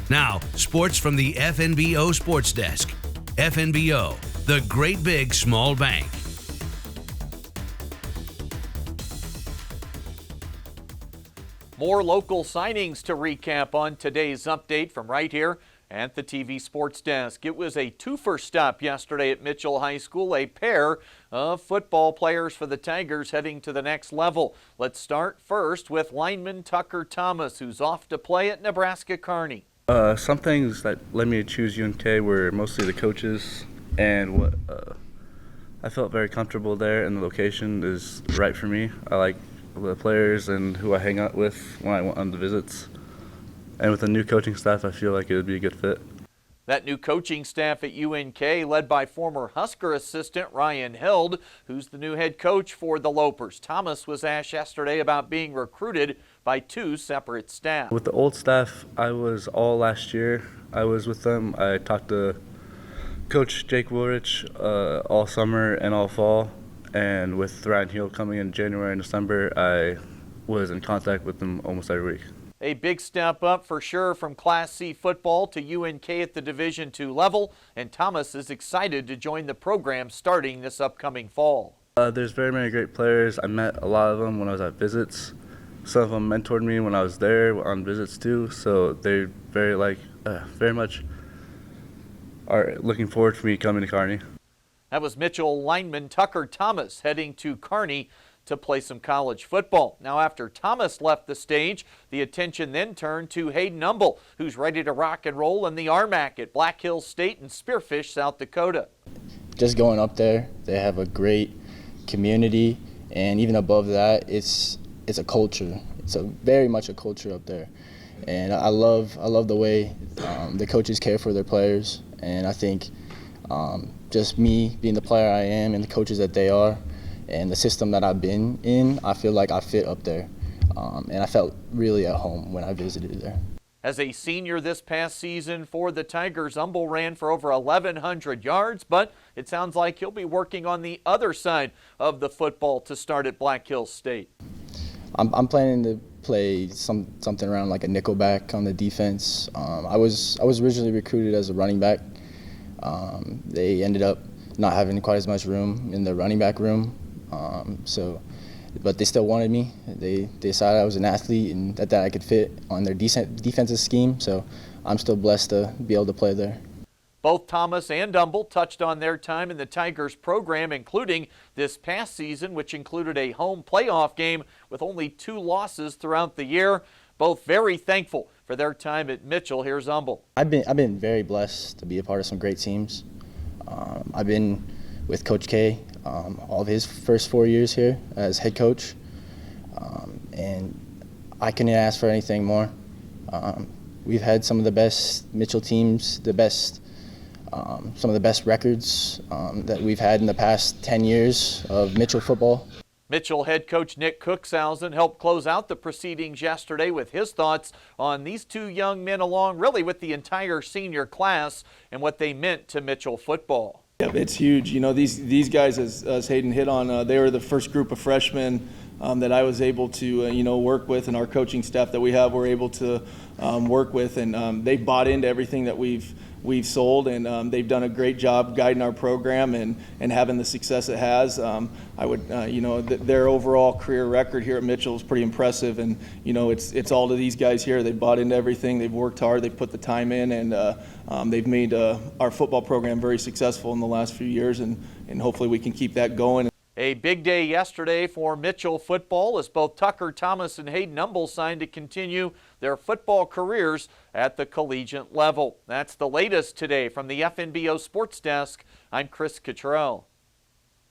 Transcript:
Now, sports from the FNBO Sports Desk. FNBO, the great big small bank. More local signings to recap on today's update from right here at the TV Sports Desk. It was a twofer stop yesterday at Mitchell High School, a pair of football players for the Tigers heading to the next level. Let's start first with lineman Tucker Thomas, who's off to play at Nebraska Kearney. Some things that led me to choose UNK were mostly the coaches, and I felt very comfortable there, and the location is right for me. I like the players and who I hang out with when I went on the visits. And with the new coaching staff, I feel like it would be a good fit. That new coaching staff at UNK, led by former Husker assistant Ryan Held, who's the new head coach for the Lopers. Thomas was asked yesterday about being recruited by two separate staff. With the old staff, I was all last year. I was with them. I talked to Coach Jake Woolrich all summer and all fall. And with Ryan Hill coming in January and December, I was in contact with them almost every week. A big step up for sure from Class C football to UNK at the Division II level, and Thomas is excited to join the program starting this upcoming fall. There's very many great players. I met a lot of them when I was at visits. Some of them mentored me when I was there on visits too, so they very much are looking forward to me coming to Kearney. That was Mitchell lineman Tucker Thomas heading to Kearney to play some college football. Now, after Thomas left the stage, the attention then turned to Hayden Umble, who's ready to rock and roll in the RMAC at Black Hills State in Spearfish, South Dakota. Just going up there, they have a great community, and even above that, it's a culture. It's very much a culture up there, and I love the way the coaches care for their players, and I think just me being the player I am and the coaches that they are, and the system that I've been in, I feel like I fit up there. And I felt really at home when I visited there. As a senior this past season for the Tigers, Umble ran for over 1,100 yards, but it sounds like he'll be working on the other side of the football to start at Black Hills State. I'm planning to play something around like a nickelback on the defense. I was originally recruited as a running back. They ended up not having quite as much room in the running back room. But they still wanted me. They decided I was an athlete and that I could fit on their defensive scheme. So I'm still blessed to be able to play there. Both Thomas and Umble touched on their time in the Tigers program, including this past season, which included a home playoff game with only 2 losses throughout the year. Both very thankful for their time at Mitchell. Here's Umble. I've been very blessed to be a part of some great teams. I've been with Coach K all of his first 4 years here as head coach, and I couldn't ask for anything more. We've had some of the best Mitchell teams, some of the best records that we've had in the past 10 years of Mitchell football. Mitchell head coach Nick Cookshausen helped close out the proceedings yesterday with his thoughts on these two young men, along really with the entire senior class and what they meant to Mitchell football. Yeah, it's huge. You know, these guys, as Hayden hit on, they were the first group of freshmen that I was able to work with, and our coaching staff that we have were able to work with, and they bought into everything that we've sold, and they've done a great job guiding our program and having the success it has. I would, their overall career record here at Mitchell is pretty impressive, and it's all to these guys here. They've bought into everything. They've worked hard. They've put the time in, and they've made our football program very successful in the last few years, and hopefully we can keep that going. A big day yesterday for Mitchell football as both Tucker Thomas and Hayden Umble signed to continue their football careers at the collegiate level. That's the latest today from the FNBO Sports Desk. I'm Chris Cottrell.